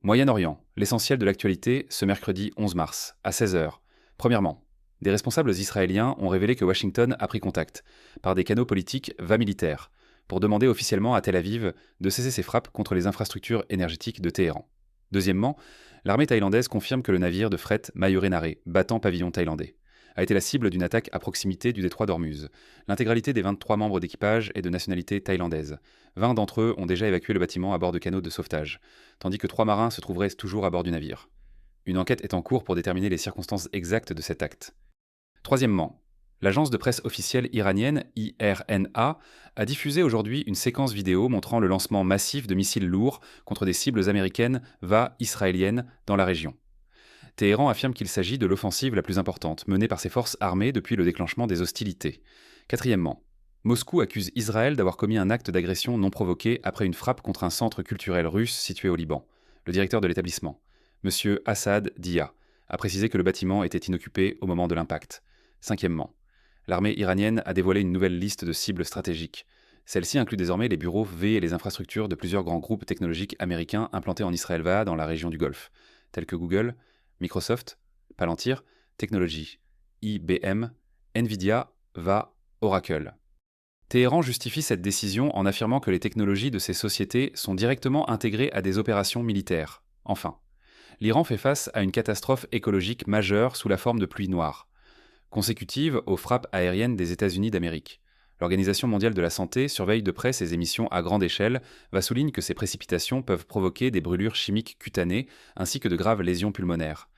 Moyen-Orient, l'essentiel de l'actualité ce mercredi 11 mars, à 16 heures. Premièrement, des responsables israéliens ont révélé que Washington a pris contact, par des canaux politiques va militaires, pour demander officiellement à Tel Aviv de cesser ses frappes contre les infrastructures énergétiques de Téhéran. Deuxièmement, l'armée thaïlandaise confirme que le navire de fret Mayurenare, battant pavillon thaïlandais, a été la cible d'une attaque à proximité du détroit d'Ormuz. L'intégralité des 23 membres d'équipage est de nationalité thaïlandaise. 20 d'entre eux ont déjà évacué le bâtiment à bord de canaux de sauvetage, tandis que 3 marins se trouveraient toujours à bord du navire. Une enquête est en cours pour déterminer les circonstances exactes de cet acte. Troisièmement, l'agence de presse officielle iranienne IRNA a diffusé aujourd'hui une séquence vidéo montrant le lancement massif de missiles lourds contre des cibles américaines israéliennes dans la région. Téhéran affirme qu'il s'agit de l'offensive la plus importante menée par ses forces armées depuis le déclenchement des hostilités. Quatrièmement, Moscou accuse Israël d'avoir commis un acte d'agression non provoqué après une frappe contre un centre culturel russe situé au Liban. Le directeur de l'établissement, M. Assad Dia, a précisé que le bâtiment était inoccupé au moment de l'impact. Cinquièmement, l'armée iranienne a dévoilé une nouvelle liste de cibles stratégiques. Celle-ci inclut désormais les bureaux V et les infrastructures de plusieurs grands groupes technologiques américains implantés en Israël dans la région du Golfe, tels que Google, Microsoft, Palantir, Technologies, IBM, Nvidia, Oracle. Téhéran justifie cette décision en affirmant que les technologies de ces sociétés sont directement intégrées à des opérations militaires. Enfin, l'Iran fait face à une catastrophe écologique majeure sous la forme de pluie noire, consécutive aux frappes aériennes des États-Unis d'Amérique. L'Organisation mondiale de la santé surveille de près ces émissions à grande échelle, souligne que ces précipitations peuvent provoquer des brûlures chimiques cutanées ainsi que de graves lésions pulmonaires.